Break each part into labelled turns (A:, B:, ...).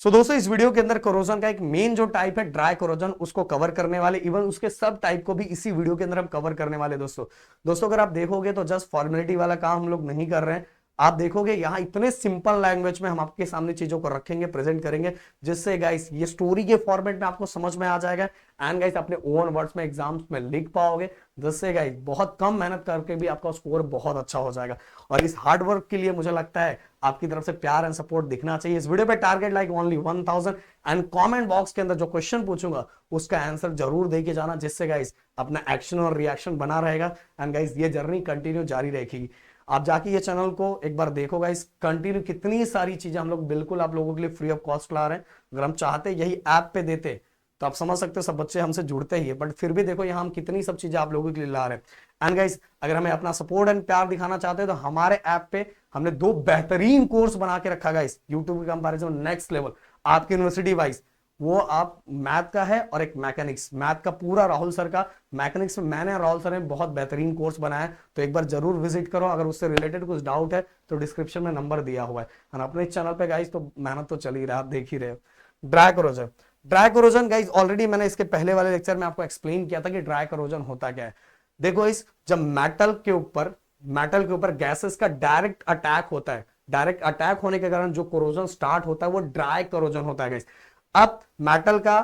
A: दोस्तों इस वीडियो के अंदर कोरोजन का एक मेन जो टाइप है ड्राई कोरोजन उसको कवर करने वाले, इवन उसके सब टाइप को भी इसी वीडियो के अंदर हम कवर करने वाले। दोस्तों अगर आप देखोगे तो जस्ट फॉर्मेलिटी वाला काम हम लोग नहीं कर रहे हैं। आप देखोगे यहाँ इतने सिंपल लैंग्वेज में हम आपके सामने चीजों को रखेंगे, प्रेजेंट करेंगे, जिससे गाइस ये स्टोरी के फॉर्मेट में आपको समझ में आ जाएगा एंड गाइस अपने ओन वर्ड्स में एग्जाम्स में लिख पाओगे, जिससे गाइस बहुत कम मेहनत करके भी आपका स्कोर बहुत अच्छा हो जाएगा। और इस हार्ड वर्क के लिए मुझे लगता है आपकी तरफ से प्यार एंड सपोर्ट दिखना चाहिए। इस वीडियो पे target like only 1000 and comment box के अंदर जो क्वेश्चन पूछूंगा उसका आंसर जरूर दे के जाना, जिससे गाइस अपना एक्शन और रिएक्शन बना रहेगा एंड गाइस ये जर्नी कंटिन्यू जारी रहेगी। आप जाके ये चैनल को एक बार देखो गाइस, कंटिन्यू कितनी सारी चीजें हम लोग बिल्कुल आप लोगों के लिए फ्री ऑफ कॉस्ट ला रहे हैं। अगर हम चाहते यही ऐप पे देते तो आप समझ सकते हो सब बच्चे हमसे जुड़ते ही है, बट फिर भी देखो यहाँ हम कितनी सब चीजें आप लोगों के लिए ला रहे हैं। एंड गाइस अगर हमें अपना सपोर्ट एंड प्यार दिखाना चाहते हैं तो हमारे ऐप पे हमने 2 बेहतरीन कोर्स बना के रखा गाइस, यूट्यूब के कंपैरिजन नेक्स्ट लेवल आपकी यूनिवर्सिटी वाइज। वो आप मैथ का है और एक मैकेनिक्स, मैथ का पूरा राहुल सर का, मैकेनिक्स में मैंने राहुल सर ने बहुत बेहतरीन कोर्स बनाया है, तो एक बार जरूर विजिट करो। अगर उससे रिलेटेड कुछ डाउट है तो डिस्क्रिप्शन में नंबर दिया हुआ है। और अपने चैनल पे गाइस तो मेहनत तो चल ही रहा है, आप देख ही रहे हो। Dry corrosion, dry corrosion guys already मैंने इसके पहले वाले लेक्चर में आपको एक्सप्लेन किया था कि ड्राई कोरोजन होता क्या है। देखो इस जब मेटल के ऊपर गैसेस का डायरेक्ट अटैक होता है, डायरेक्ट अटैक होने के कारण जो कोरोजन स्टार्ट होता है वो ड्राई कोरोजन होता है गाइस। अब मेटल का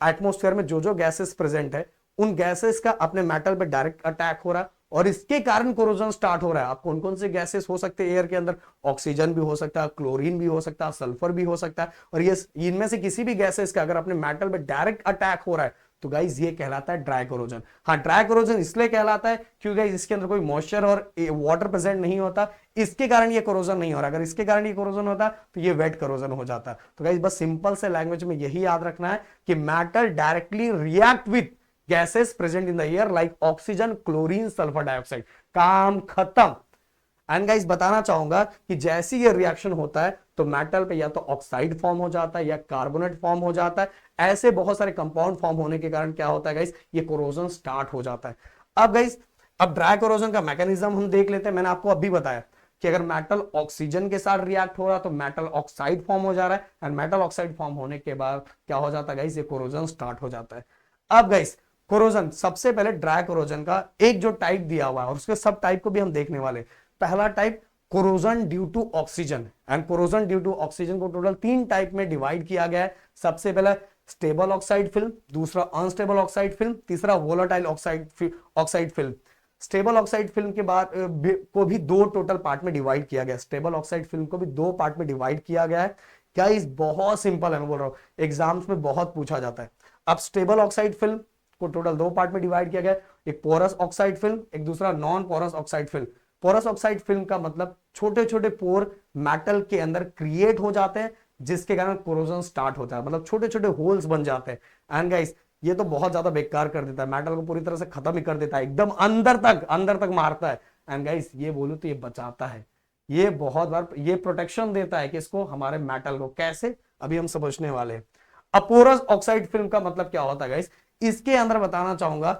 A: एटमॉस्फेयर में जो जो गैसेस प्रेजेंट है उन गैसेस का अपने मेटल पे डायरेक्ट अटैक हो रहा है और इसके कारण कोरोजन स्टार्ट हो रहा है। अब कौन कौन से गैसेस हो सकते हैं एयर के अंदर? ऑक्सीजन भी हो सकता है, क्लोरीन भी हो सकता है, सल्फर भी हो सकता है। और ये इनमें से किसी भी गैसेस का अगर अपने मेटल पे डायरेक्ट अटैक हो रहा है तो गाइज ये कहलाता है ड्राई कोरोजन। हाँ, ड्राई कोरोजन इसलिए कहलाता है क्योंकि गाइज इसके अंदर कोई मॉइस्चर और वाटर प्रेजेंट नहीं होता, इसके कारण ये कोरोजन नहीं हो रहा। अगर इसके कारण ये कोरोजन होता तो ये वेट कोरोजन हो जाता। तो गाइज बस सिंपल से लैंग्वेज में यही याद रखना है कि metal directly react with gases present in the air like oxygen, chlorine, sulphur dioxide, काम खत्म। एंड गाइस बताना चाहूंगा कि जैसे ये रिएक्शन होता है तो मेटल पे या तो ऑक्साइड फॉर्म हो जाता है या कार्बोनेट फॉर्म हो जाता है। ऐसे बहुत सारे कंपाउंड फॉर्म होने के कारण क्या होता है गाइस, ये कोरोजन स्टार्ट हो जाता है। अब गाइस अब ड्राई कोरोजन का मैकेनिज्म हम देख लेते हैं। मैंने आपको अभी बताया कि अगर मेटल ऑक्सीजन के साथ रिएक्ट हो रहा तो मेटल ऑक्साइड फॉर्म हो जा रहा है एंड मेटल ऑक्साइड फॉर्म होने के बाद क्या हो जाता है गाइस, ये कोरोजन स्टार्ट हो जाता है। अब गाइस कोरोजन, सबसे पहले ड्राई कोरोजन का एक जो टाइप दिया हुआ है और उसके सब टाइप को भी हम देखने वाले। पहला type corrosion due to oxygen, and corrosion due to oxygen को टोटल 3 टाइप में डिवाइड किया गया है। सबसे पहला स्टेबल ऑक्साइड फिल्म, दूसरा अनस्टेबल ऑक्साइड फिल्म, तीसरा volatile oxide film. Stable oxide film के बाद को भी 2 टोटल पार्ट में डिवाइड किया गया। स्टेबल ऑक्साइड फिल्म को भी 2 पार्ट में डिवाइड किया गया है। क्या इस बहुत सिंपल है, मैं बोल रहा हूं एग्जाम्स में बहुत पूछा जाता है। अब स्टेबल ऑक्साइड फिल्म को टोटल 2 पार्ट में डिवाइड किया गया, एक पोरस ऑक्साइड फिल्म, एक दूसरा non porous oxide film. Porous oxide film का मतलब छोटे छोटे पोर मेटल के अंदर क्रिएट हो जाते हैं जिसके कारण कोरोजन स्टार्ट होता है, मतलब छोटे छोटे होल्स बन जाते हैं। एंड गाइस ये तो बहुत ज्यादा बेकार कर देता है, मेटल को पूरी तरह से खत्म ही कर देता है, एकदम अंदर तक मारता है। एंड गाइस ये बोलूं तो ये बचाता है, ये बहुत बार ये प्रोटेक्शन देता है किसको, हमारे मेटल को। कैसे, अभी हम समझने वाले हैं। अब पोरस ऑक्साइड फिल्म का मतलब क्या होता है गाइस, इसके अंदर बताना चाहूंगा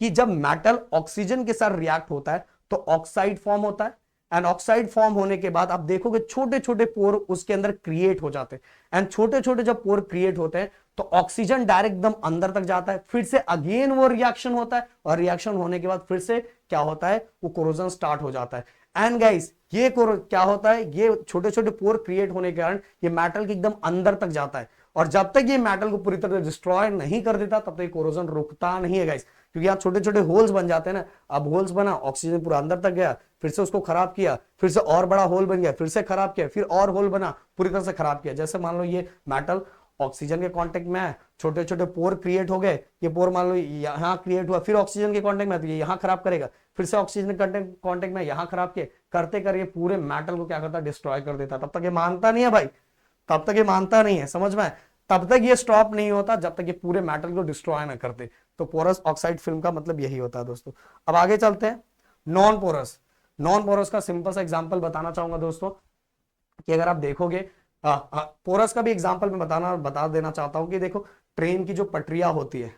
A: कि जब मेटल ऑक्सीजन के साथ रिएक्ट होता है तो ऑक्साइड फॉर्म होता है एंड ऑक्साइड फॉर्म होने के बाद आप देखोगे छोटे छोटे पोर उसके अंदर क्रिएट हो जाते हैं। एंड छोटे छोटे जब पोर क्रिएट होते हैं तो ऑक्सीजन डायरेक्ट एकदम अंदर तक जाता है, फिर से अगेन वो रिएक्शन होता है और रिएक्शन होने के बाद फिर से क्या होता है, वो कोरोजन स्टार्ट हो जाता है। एंड गाइस ये क्या होता है, ये छोटे छोटे पोर क्रिएट होने के कारण ये मेटल के एकदम अंदर तक जाता है और जब तक ये मेटल को पूरी तरह डिस्ट्रॉय नहीं कर देता तब तक कोरोजन रुकता नहीं है गाइस, क्योंकि यहाँ छोटे छोटे होल्स बन जाते हैं ना। अब होल्स बना, ऑक्सीजन पूरा अंदर तक गया, फिर से उसको खराब किया, फिर से और बड़ा होल बन गया, फिर से खराब किया, फिर और होल बना, पूरी तरह से खराब किया। जैसे मान लो ये मेटल ऑक्सीजन के कांटेक्ट में है, छोटे छोटे पोर क्रिएट हो गए, ये पोर मान लो यहाँ क्रिएट हुआ, फिर ऑक्सीजन के कांटेक्ट में तो ये यहाँ खराब करेगा, फिर से ऑक्सीजन के कांटेक्ट में यहाँ खराब किए, करते कर ये पूरे मेटल को क्या करता है, डिस्ट्रॉय कर देता। तब तक ये मानता नहीं है भाई, तब तक ये मानता नहीं है, समझ में? तब तक ये स्टॉप नहीं होता जब तक ये पूरे मेटल को डिस्ट्रॉय ना करते। तो पोरस ऑक्साइड फिल्म का मतलब यही होता है दोस्तों। अब आगे चलते हैं नॉन पोरस। नॉन पोरस का सिंपल सा एग्जांपल बताना चाहूंगा दोस्तों कि अगर आप देखोगे पोरस का भी एग्जांपल मैं बता देना चाहता हूं कि देखो ट्रेन की जो पटरियां होती है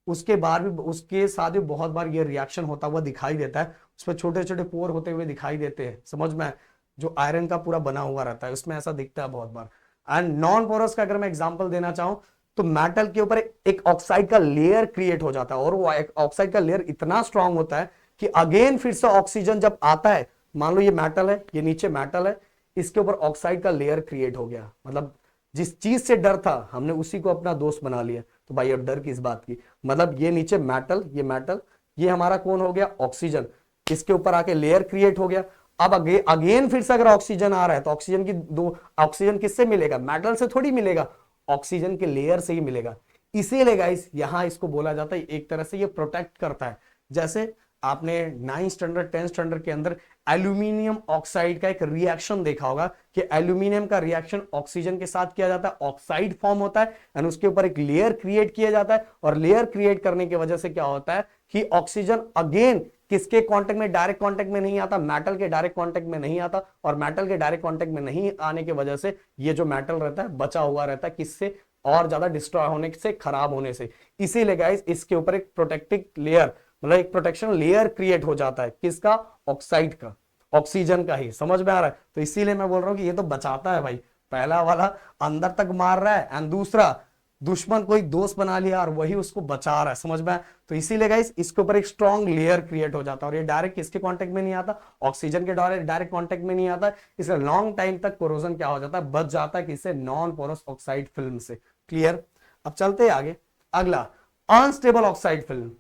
A: उसके बाद भी उसके साथ भी बहुत बार ये रिएक्शन होता हुआ दिखाई देता है, उसमें छोटे छोटे पोर होते हुए दिखाई देते हैं, समझ में? जो आयरन का पूरा बना हुआ रहता है उसमें ऐसा दिखता है बहुत बार। एंड नॉन पोरस का अगर मैं एग्जांपल देना चाहूं तो मेटल के ऊपर एक ऑक्साइड का लेयर क्रिएट हो जाता है, और वो ऑक्साइड का लेयर इतना स्ट्रांग होता है कि अगेन फिर से ऑक्सीजन जब आता है, मान लो ये मेटल है, ये नीचे मेटल है, इसके ऊपर ऑक्साइड का लेयर क्रिएट हो गया, मतलब जिस चीज से डर था हमने उसी को अपना दोस्त बना लिया। तो भाई अब डर किस बात की, मतलब ये नीचे मेटल, ये मेटल, ये हमारा कौन हो गया, ऑक्सीजन, इसके ऊपर आके लेयर क्रिएट हो गया। अब अगेन फिर से अगर ऑक्सीजन आ रहा है तो ऑक्सीजन की दो, ऑक्सीजन किससे मिलेगा, मेटल से थोड़ी मिलेगा, ऑक्सीजन के लेयर से ही मिलेगा। इसीलिए गाइस यहां इसको बोला जाता है एक तरह से ये प्रोटेक्ट करता है। जैसे आपने 9th स्टैंडर्ड 10th स्टैंडर्ड के अंदर एल्यूमिनियम ऑक्साइड का एक रिएक्शन देखा होगा कि एल्यूमिनियम का रिएक्शन ऑक्सीजन के साथ किया जाता है, ऑक्साइड फॉर्म होता है एंड उसके ऊपर एक लेयर क्रिएट किया जाता है, और लेयर क्रिएट करने की वजह से क्या होता है कि ऑक्सीजन अगेन किसके कांटेक्ट में, डायरेक्ट कांटेक्ट में नहीं आता, मेटल के डायरेक्ट कांटेक्ट में नहीं आता, और मेटल के डायरेक्ट कांटेक्ट में नहीं आने की वजह से ये जो मेटल रहता है बचा हुआ रहता है, किससे, और ज्यादा डिस्ट्रॉय होने से, खराब होने से। इसीलिए गाइस इसके ऊपर एक प्रोटेक्टिव लेयर, मतलब एक प्रोटेक्शन लेयर क्रिएट हो जाता है, किसका, ऑक्साइड का, ऑक्सीजन का ही। समझ में आ रहा है? तो इसीलिए मैं बोल रहा हूं कि ये तो बचाता है भाई, पहला वाला अंदर तक मार रहा है एंड दूसरा दुश्मन कोई दोस्त बना लिया और वही उसको बचा रहा है। समझ में? तो इसीलिए गाइस इसके ऊपर एक स्ट्रॉन्ग लेयर क्रिएट हो जाता है, और ये डायरेक्ट किसके कांटेक्ट में नहीं आता, ऑक्सीजन के डायरेक्ट कांटेक्ट में नहीं आता, इसलिए लॉन्ग टाइम तक कोरोजन क्या हो जाता है, बच जाता है, किससे, नॉन पोरस ऑक्साइड फिल्म से। क्लियर? अब चलते हैं आगे। अगला unstable oxide film.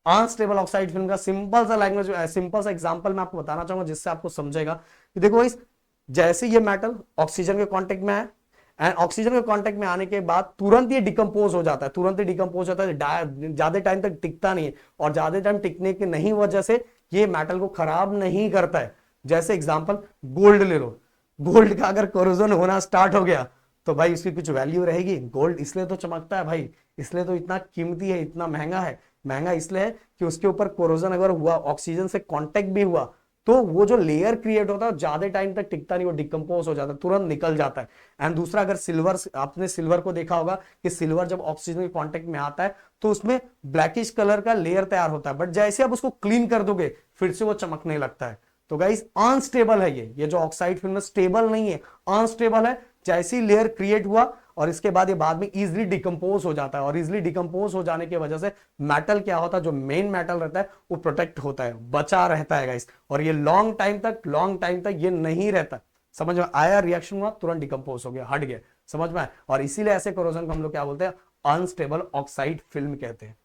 A: Unstable oxide film का सिंपल सा लैंग्वेज, सिंपल सा एग्जांपल मैं आपको बताना चाहूंगा जिससे आपको समझेगा कि देखो इस, जैसे ये मेटल ऑक्सीजन के कांटेक्ट में है एंड ऑक्सीजन के कांटेक्ट में आने के बाद तुरंत ये डिकम्पोज हो जाता है, तुरंत ही डिकम्पोज होता है, ज्यादा टाइम तक टिकता नहीं है, और ज्यादा टाइम टिकने की नहीं वजह से ये मेटल को खराब नहीं करता है। जैसे एग्जांपल गोल्ड ले लो, गोल्ड का अगर कोरोजन होना स्टार्ट हो गया तो भाई उसकी कुछ वैल्यू रहेगी? गोल्ड इसलिए तो चमकता है भाई, इसलिए तो इतना कीमती है, इतना महंगा है। महंगा इसलिए है कि उसके ऊपर कोरोजन अगर हुआ, ऑक्सीजन से कांटेक्ट भी हुआ, तो वो जो लेयर क्रिएट होता है ज्यादा टाइम तक टिकता नहीं, वो डिकम्पोज हो जाता है, तुरंत निकल जाता है। एंड दूसरा, अगर सिल्वर, आपने सिल्वर को देखा होगा कि सिल्वर जब ऑक्सीजन के कांटेक्ट में आता है तो उसमें ब्लैकिश कलर का लेयर तैयार होता है, बट जैसे आप उसको क्लीन कर दोगे फिर से वो चमकने लगता है। तो गाइस अनस्टेबल है ये जो ऑक्साइड फिल्म स्टेबल नहीं है, अनस्टेबल है। जैसी लेयर क्रिएट हुआ और इसके बाद ये बाद में इजिली डिकम्पोज हो जाता है, और इजिली डिकम्पोज हो जाने की वजह से मेटल क्या होता है, जो मेन मेटल रहता है वो प्रोटेक्ट होता है, बचा रहता है गाइस, और ये लॉन्ग टाइम तक ये नहीं रहता। समझ में आया? रिएक्शन हुआ, तुरंत डिकम्पोज हो गया, हट गया। समझ में? और इसीलिए ऐसे कोरोजन को हम लोग क्या बोलते हैं, अनस्टेबल ऑक्साइड फिल्म कहते हैं।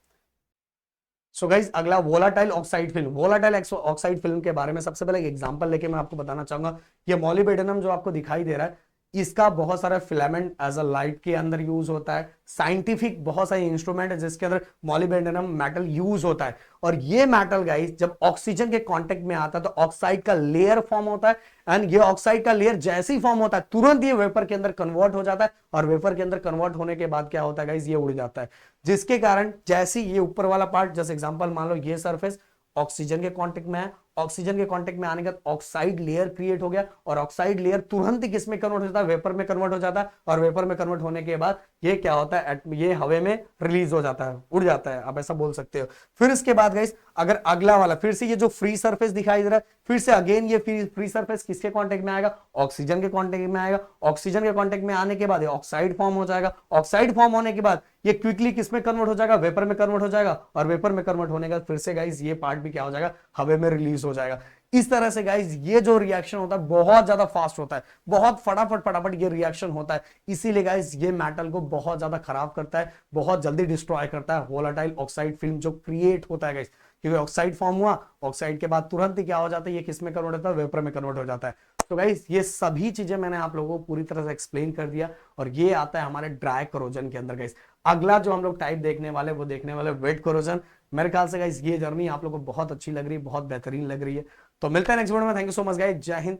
A: सो गाइज अगला volatile oxide film. Volatile oxide film के बारे में सबसे पहले एक एग्जांपल लेके मैं आपको बताना चाहूंगा। ये मॉलिबेडेनम जो आपको दिखाई दे रहा है, इसका बहुत सारा फिलामेंट एज अ लाइट के अंदर यूज होता है। साइंटिफिक बहुत सारे इंस्ट्रूमेंट है जिसके अंदर मॉलिबेडेनम मेटल यूज होता है, और ये मेटल गाइस जब ऑक्सीजन के कांटेक्ट में आता है तो ऑक्साइड का लेयर फॉर्म होता है, एंड ये ऑक्साइड का लेयर जैसे ही फॉर्म होता है तुरंत ये वेपर के अंदर कन्वर्ट हो जाता है, और वेपर के अंदर कन्वर्ट होने के बाद क्या होता है गाइस, ये उड़ जाता है, जिसके कारण जैसे ये ऊपर वाला पार्ट, जैसे एग्जांपल मान लो ये सरफेस ऑक्सीजन के कांटेक्ट में है, ऑक्सीजन के कांटेक्ट में आने के बाद ऑक्साइड लेयर क्रिएट हो गया, और ऑक्साइड लेयर तुरंत ही किस में कन्वर्ट हो जाता है, वेपर में कन्वर्ट हो जाता है, और वेपर में कन्वर्ट होने के बाद ये क्या होता है, ये हवा में रिलीज हो जाता है, उड़ जाता है, आप ऐसा बोल सकते हो। फिर इसके बाद गाइस अगर अगला वाला फिर से ये जो फ्री सरफेस दिखाई दे रहा है, फिर से अगेन ये फ्री सरफेस किसके कांटेक्ट में आएगा, ऑक्सीजन के कांटेक्ट में आएगा, ऑक्सीजन के कांटेक्ट में आने के बाद ऑक्साइड फॉर्म हो जाएगा, ऑक्साइड फॉर्म होने के बाद ये क्विकली किस में कन्वर्ट हो जाएगा, वेपर में कन्वर्ट हो जाएगा, और वेपर में कन्वर्ट होने के बाद फिर से गाइस ये पार्ट भी क्या हो जाएगा, हवा में रिलीज हो जाएगा। इस तरह से गाइस ये जो रिएक्शन होता है बहुत ज्यादा फास्ट होता है, बहुत फटाफट ये रिएक्शन होता है, इसीलिए गाइस ये मेटल को बहुत ज्यादा खराब करता है, बहुत जल्दी डिस्ट्रॉय करता है वोलेटाइल ऑक्साइड फिल्म जो क्रिएट होता है गाइस। क्योंकि ऑक्साइड फॉर्म हुआ, ऑक्साइड के बाद तुरंत ही क्या हो जाता है, ये किस में कन्वर्ट होता है, वेपर में कन्वर्ट हो जाता है। तो गाइस ये सभी चीजें मैंने आप लोगों को पूरी तरह से एक्सप्लेन कर दिया, और ये आता है हमारे ड्राई कोरोजन के अंदर गाइस। अगला जो हम लोग टाइप देखने वाले वो देखने वाले वेट कोरोजन। मेरे ख्याल से गाइस ये जर्नी आप लोगों को बहुत अच्छी लग रही है, बहुत बेहतरीन लग रही है। तो मिलते हैं नेक्स्ट वीडियो में। Thank you so much guys, जय हिंद,